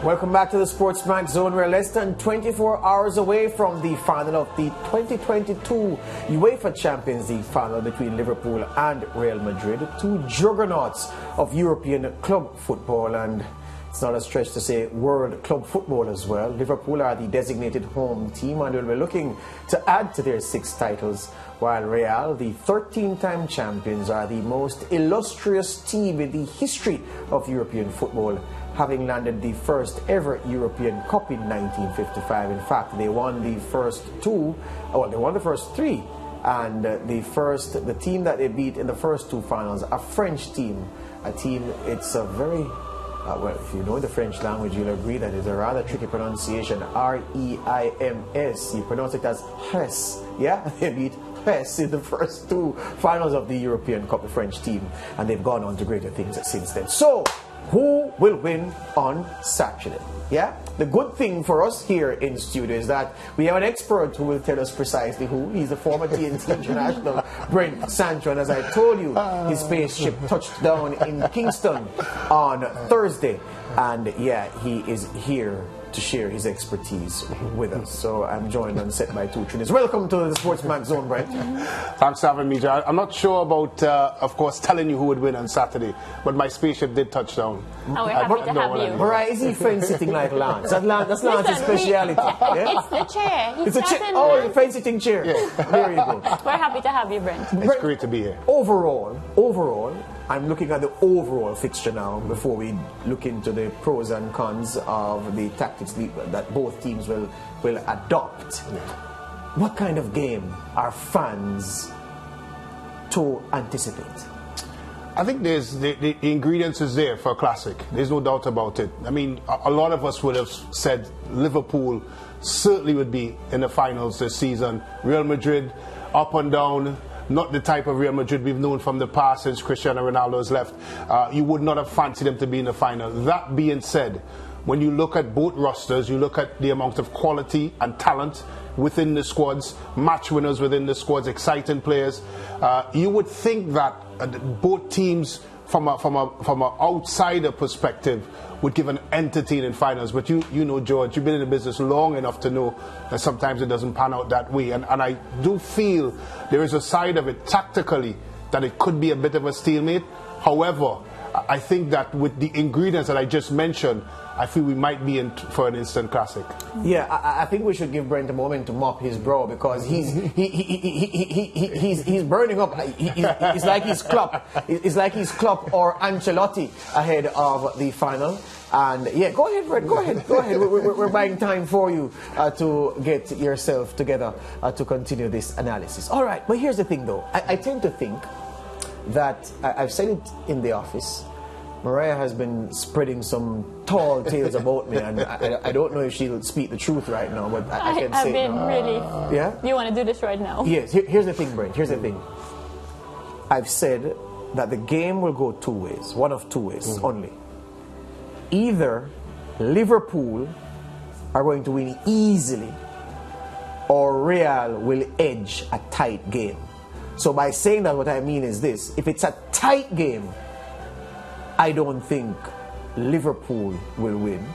Welcome back to the SportsMax Zone. We're less than 24 hours away from the final of the 2022 UEFA Champions League final between Liverpool and Real Madrid, two juggernauts of European club football, and it's not a stretch to say world club football as well. Liverpool are the designated home team and will be looking to add to their 6 titles, while Real, the 13-time champions, are the most illustrious team in the history of European football, having landed the first ever European Cup in 1955. In fact, they won the first 2, well, they won the first 3, and the team that they beat in the first 2 finals, a French team, it's a very, well, if you know the French language, you'll agree that it's a rather tricky pronunciation, R-E-I-M-S. You pronounce it as Hess, yeah? They beat Hess in the first 2 finals of the European Cup, the French team, and they've gone on to greater things since then. So, who will win on Saturday? Yeah? The good thing for us here in studio is that we have an expert who will tell us precisely who. He's a former TNT international, Brent Sancho, and as I told you, his spaceship touched down in Kingston on Thursday, and yeah, he is here to share his expertise with us. So I'm joined on set by 2 Trinities. Welcome to the SportsMax Zone, Brent. Thanks for having me, Joe. I'm not sure about, of course, telling you who would win on Saturday, but my spaceship did touch down. And we're happy to have you. Mariah, is he fence sitting like Lance? That's Lance's speciality. Yeah? It's the chair. It's a chair. Oh, the fence sitting chair. Yeah. There you go. We're happy to have you, Brent. It's great to be here. Overall, I'm looking at the overall fixture now before we look into the pros and cons of the tactics that both teams will adopt. Yeah. What kind of game are fans to anticipate? I think there's the ingredients is there for a classic. There's no doubt about it. I mean, a lot of us would have said Liverpool certainly would be in the finals this season. Real Madrid, up and down. Not the type of Real Madrid we've known from the past since Cristiano Ronaldo has left. You would not have fancied them to be in the final. That being said, when you look at both rosters, you look at the amount of quality and talent within the squads, match winners within the squads, exciting players, you would think that both teams, from an outsider perspective, would give an entertaining finals. But you know, George, you've been in the business long enough to know that sometimes it doesn't pan out that way. And I do feel there is a side of it tactically that it could be a bit of a stalemate. However, I think that with the ingredients that I just mentioned, I feel we might be in for an instant classic. Yeah, I think we should give Brent a moment to mop his brow, because he's burning up. It's like he's Klopp. It's like he's Klopp or Ancelotti ahead of the final. And yeah, go ahead, Brent. Go ahead. We're buying time for you to get yourself together to continue this analysis. All right, but here's the thing, though. I tend to think that I've said it in the office. Mariah has been spreading some tall tales about me, and I don't know if she'll speak the truth right now, but I can say it now. Really? Yeah? You want to do this right now? Yes. Here's the thing, Brent. Here's the thing. I've said that the game will go 2 ways. One of 2 ways only. Either Liverpool are going to win easily, or Real will edge a tight game. So by saying that, what I mean is this. If it's a tight game, I don't think Liverpool will win.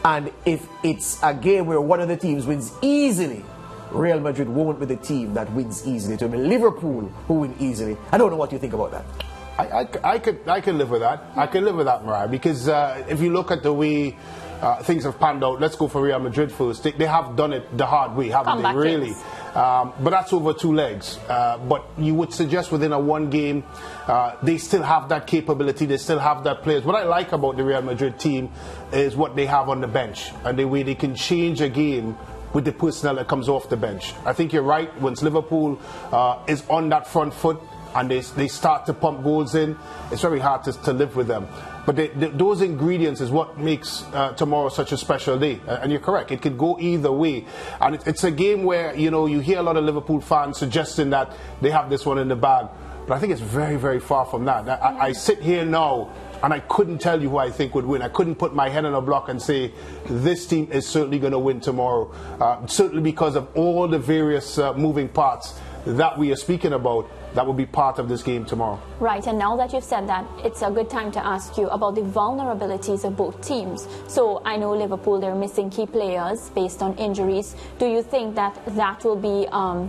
And if it's a game where one of the teams wins easily, Real Madrid won't be the team that wins easily. It will be Liverpool who win easily. I don't know what you think about that. I can live with that. I can live with that, Mariah, because if you look at the way things have panned out, let's go for Real Madrid first. They have done it the hard way, haven't they? Really. But that's over 2 legs. But you would suggest within a 1 game, they still have that capability. They still have that players. What I like about the Real Madrid team is what they have on the bench and the way they can change a game with the personnel that comes off the bench. I think you're right. Once Liverpool is on that front foot and they start to pump goals in, it's very hard to live with them. But those ingredients is what makes tomorrow such a special day. And you're correct, it could go either way. And it's a game where, you hear a lot of Liverpool fans suggesting that they have this one in the bag. But I think it's very, very far from that. I sit here now and I couldn't tell you who I think would win. I couldn't put my head on a block and say, this team is certainly going to win tomorrow. Certainly because of all the various moving parts that we are speaking about that will be part of this game tomorrow. Right, and now that you've said that, it's a good time to ask you about the vulnerabilities of both teams. So I know Liverpool, they're missing key players based on injuries. Do you think that that will be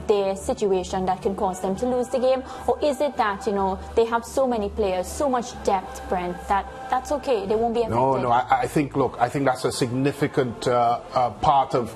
their situation that can cause them to lose the game? Or is it that, you know, they have so many players, so much depth, Brent, that's okay, they won't be affected? No, I think that's a significant part of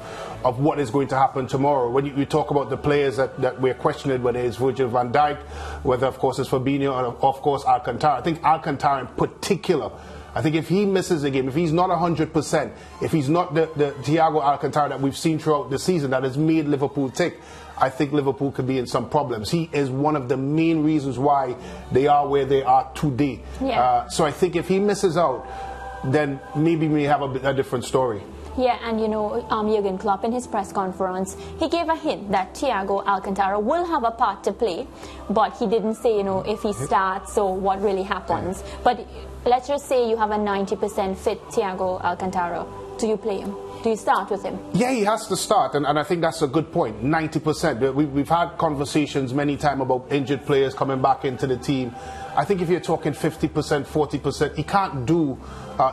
what is going to happen tomorrow. When you talk about the players that we're questioning, whether it's Virgil van Dijk, whether of course it's Fabinho, and of course Alcantara. I think Alcantara in particular, I think if he misses the game, if he's not 100%, if he's not the Thiago Alcantara that we've seen throughout the season that has made Liverpool tick, I think Liverpool could be in some problems. He is one of the main reasons why they are where they are today. Yeah. So I think if he misses out, then maybe we have a different story. Yeah, and you know, Jurgen Klopp in his press conference, he gave a hint that Thiago Alcantara will have a part to play, but he didn't say, you know, if he starts or what really happens. But let's just say you have a 90% fit Thiago Alcantara. Do you play him? Do you start with him? Yeah, he has to start, and I think that's a good point. 90%. We've had conversations many times about injured players coming back into the team. I think if you're talking 50%, 40%, he can't do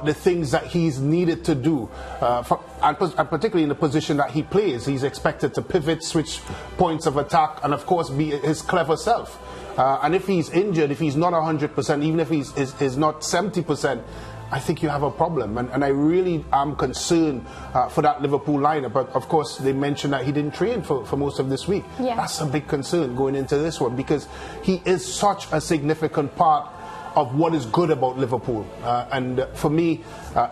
the things that he's needed to do. And particularly in the position that he plays, he's expected to pivot, switch points of attack, and of course be his clever self. And if he's injured, if he's not 100%, even if he's not 70%, I think you have a problem, and I really am concerned for that Liverpool lineup. But of course, they mentioned that he didn't train for most of this week. Yeah. That's a big concern going into this one, because he is such a significant part of what is good about Liverpool. And for me,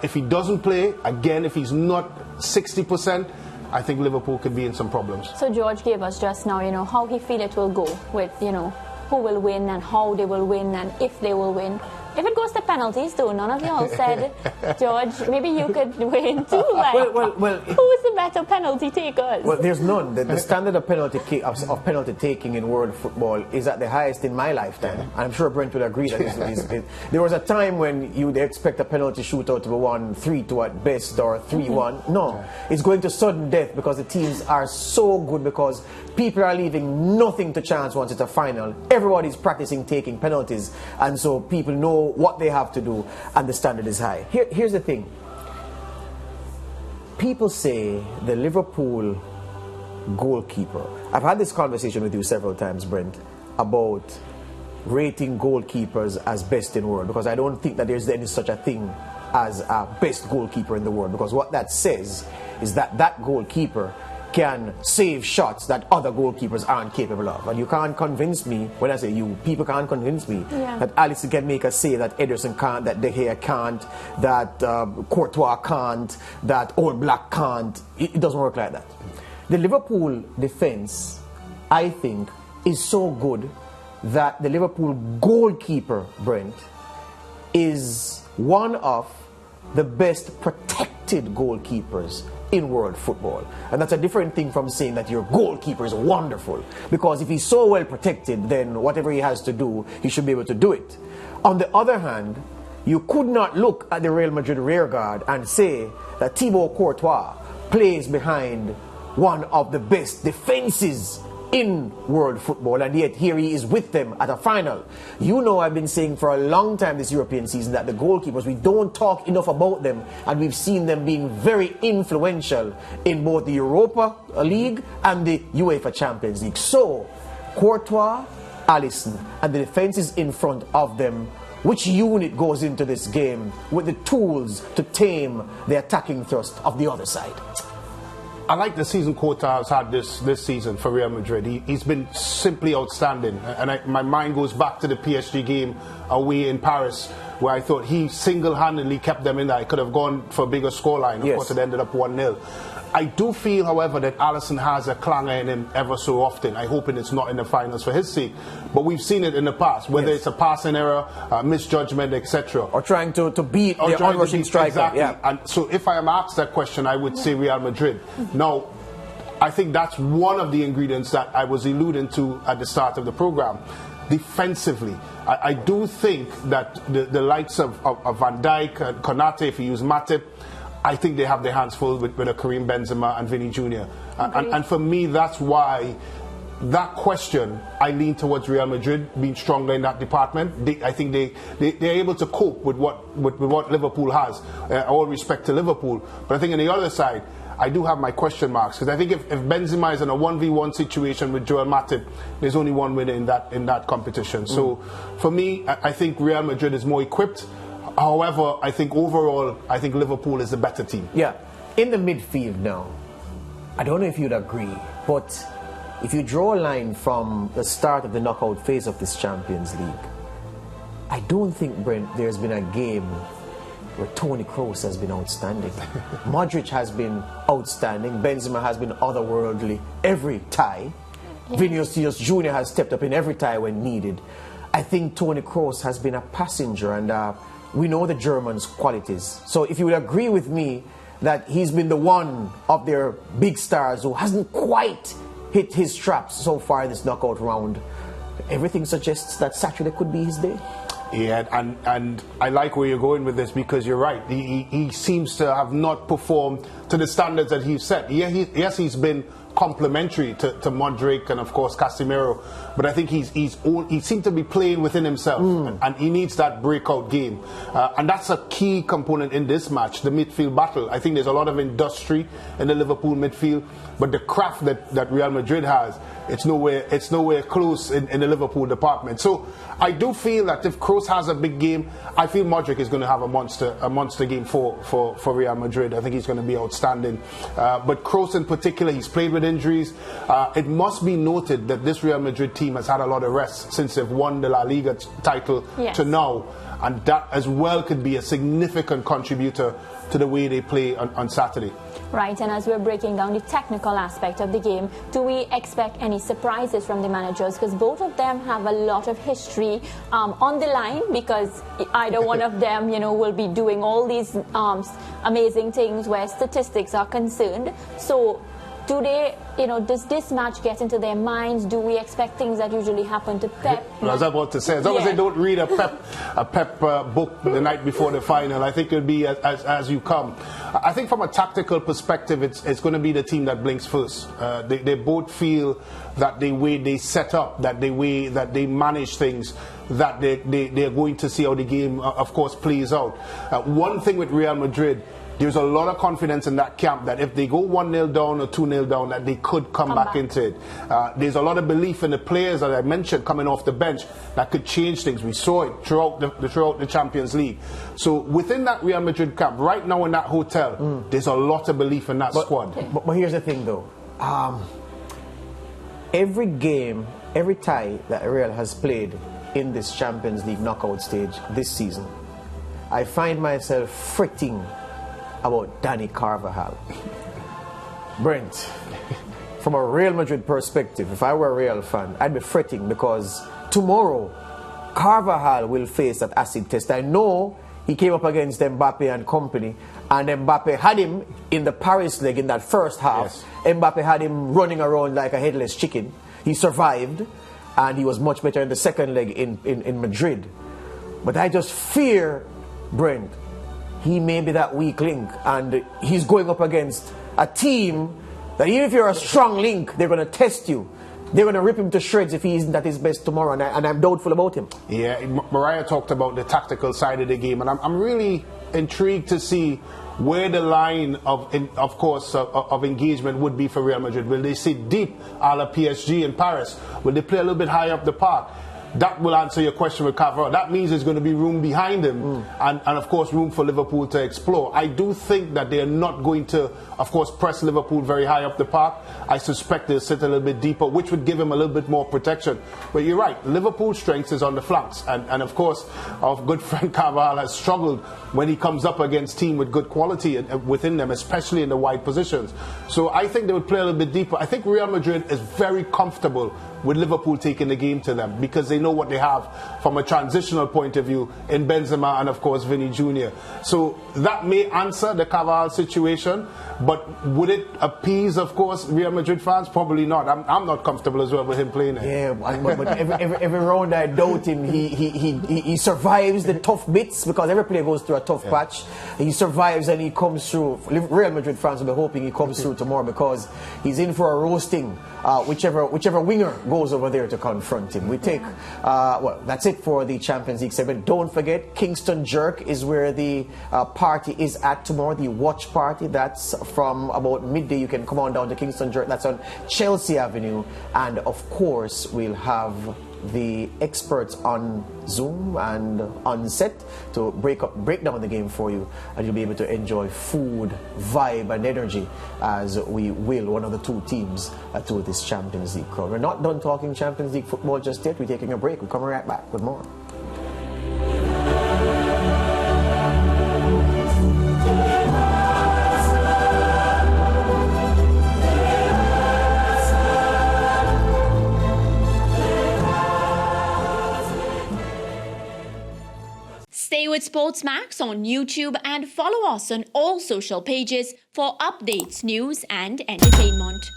if he doesn't play, again, if he's not 60%, I think Liverpool could be in some problems. So George gave us just now, you know, how he feel it will go with, you know, who will win and how they will win and if they will win. If it goes to penalties too, none of y'all said, George, maybe you could win too. Like, well, who is the better penalty takers? Well, there's none. The standard of penalty taking in world football is at the highest in my lifetime. I'm sure Brent will agree that there was a time when you'd expect a penalty shootout to be 1-3 at best or 3-1. No, it's going to sudden death because the teams are so good, because people are leaving nothing to chance once it's a final. Everybody's practicing taking penalties, and so people know what they have to do, and the standard is high. Here's the thing. People say the Liverpool goalkeeper. I've had this conversation with you several times, Brent, about rating goalkeepers as best in the world, because I don't think that there's any such a thing as a best goalkeeper in the world, because what that says is that that goalkeeper can save shots that other goalkeepers aren't capable of. And you can't convince me, when I say you, people can't convince me that Alisson can make a save that Ederson can't, that De Gea can't, that Courtois can't, that Old Black can't. It doesn't work like that. The Liverpool defense, I think, is so good that the Liverpool goalkeeper, Brent, is one of the best protected goalkeepers in world football. And that's a different thing from saying that your goalkeeper is wonderful, because if he's so well protected, then whatever he has to do, he should be able to do it. On the other hand, you could not look at the Real Madrid rearguard and say that Thibaut Courtois plays behind one of the best defenses in world football, and yet here he is with them at a final. You know, I've been saying for a long time this European season that the goalkeepers, we don't talk enough about them, and we've seen them being very influential in both the Europa League and the UEFA Champions League. So Courtois, Alisson, and the defenses in front of them, which unit goes into this game with the tools to tame the attacking thrust of the other side? I like the season Courtois has had this season for Real Madrid. He's been simply outstanding. And my mind goes back to the PSG game away in Paris, where I thought he single-handedly kept them in there. He could have gone for a bigger scoreline. Of course, it ended up 1-0. I do feel, however, that Alisson has a clanger in him ever so often. I hope it's not in the finals for his sake. But we've seen it in the past, whether it's a passing error, misjudgment, etc. Or trying to beat the onrushing striker. Exactly. And so if I am asked that question, I would say Real Madrid. Now, I think that's one of the ingredients that I was alluding to at the start of the program. Defensively, I do think that the likes of Van Dijk and Konate, if you use Matip, I think they have their hands full with a Karim Benzema and Vinny Jr. And for me, that's why that question, I lean towards Real Madrid being stronger in that department. I think they're able to cope with what Liverpool has. All respect to Liverpool, but I think on the other side, I do have my question marks, because I think if Benzema is in a 1v1 situation with Joel Matip, there's only one winner in that competition. So for me, I think Real Madrid is more equipped. However, I think overall, I think Liverpool is the better team. Yeah, in the midfield now, I don't know if you'd agree, but if you draw a line from the start of the knockout phase of this Champions League, I don't think, Brent, there's been a game where Toni Kroos has been outstanding. Modric has been outstanding. Benzema has been otherworldly every tie. Vinicius Jr. has stepped up in every tie when needed. I think Toni Kroos has been a passenger, and we know the Germans' qualities. So if you would agree with me that he's been the one of their big stars who hasn't quite hit his straps so far in this knockout round, everything suggests that Saturday could be his day. Yeah, and I like where you're going with this, because you're right. He seems to have not performed to the standards that he's set. Yes, he's been complementary to Modric and of course Casemiro, but I think he seems to be playing within himself, and he needs that breakout game, and that's a key component in this match, the midfield battle. I think there's a lot of industry in the Liverpool midfield, but the craft that Real Madrid has, it's nowhere close in the Liverpool department. So I do feel that if Kroos has a big game, I feel Modric is going to have a monster game for Real Madrid. I think he's going to be outstanding. But Kroos in particular, he's played with injuries. It must be noted that this Real Madrid team has had a lot of rest since they've won the La Liga title to now, and that as well could be a significant contributor to the way they play on Saturday. Right, and as we're breaking down the technical aspect of the game, do we expect any surprises from the managers? Because both of them have a lot of history on the line, because either one of them, will be doing all these amazing things where statistics are concerned. So do they, does this match get into their minds? Do we expect things that usually happen to Pep? I was about to say, as long as they don't read a Pep book the night before the final, I think it'll be as you come. I think from a tactical perspective, it's going to be the team that blinks first. They both feel that the way they set up, that the way that they manage things, that they're going to see how the game, of course, plays out. One thing with Real Madrid, there's a lot of confidence in that camp that if they go 1-0 down or 2-0 down, that they could come back into it. There's a lot of belief in the players that I mentioned coming off the bench that could change things. We saw it throughout the Champions League. So within that Real Madrid camp, right now in that hotel, there's a lot of belief in that squad. But here's the thing though. Every game, every tie that Real has played in this Champions League knockout stage this season, I find myself fretting about Dani Carvajal. Brent, from a Real Madrid perspective, if I were a Real fan, I'd be fretting, because tomorrow Carvajal will face that acid test. I know he came up against Mbappe and company, and Mbappe had him in the Paris leg in that first half. Yes. Mbappe had him running around like a headless chicken. He survived, and he was much better in the second leg in Madrid. But I just fear, Brent, he may be that weak link, and he's going up against a team that even if you're a strong link, they're going to test you. They're going to rip him to shreds if he isn't at his best tomorrow, and I'm doubtful about him. Yeah, Mariah talked about the tactical side of the game, and I'm really intrigued to see where the line of engagement would be for Real Madrid. Will they sit deep a la PSG in Paris? Will they play a little bit higher up the park? That will answer your question with Carvajal. That means there's going to be room behind him, and of course room for Liverpool to explore. I do think that they are not going to, of course, press Liverpool very high up the park. I suspect they'll sit a little bit deeper, which would give him a little bit more protection. But you're right, Liverpool's strength is on the flanks, and of course our good friend Carvajal has struggled when he comes up against team with good quality within them, especially in the wide positions. So I think they would play a little bit deeper. I think Real Madrid is very comfortable with Liverpool taking the game to them, because they know what they have from a transitional point of view in Benzema and of course Vinny Jr. So that may answer the Carvajal situation, but would it appease, of course, Real Madrid fans? Probably not. I'm not comfortable as well with him playing it. Yeah, but every round I doubt him. He survives the tough bits, because every player goes through a tough patch. He survives and he comes through. Real Madrid fans will be hoping he comes through tomorrow, because he's in for a roasting. Whichever winger goes over there to confront him. We take, well, that's it for the Champions League segment. Don't forget, Kingston Jerk is where the party is at tomorrow, the watch party. That's from about midday. You can come on down to Kingston Jerk. That's on Chelsea Avenue. And of course, we'll have the experts on Zoom and on set to break down the game for you, and you'll be able to enjoy food, vibe and energy as we will one of the two teams to this Champions League crowd. We're not done talking Champions League football just yet. We're taking a break. We're coming right back with more. Stay with SportsMax on YouTube and follow us on all social pages for updates, news and entertainment.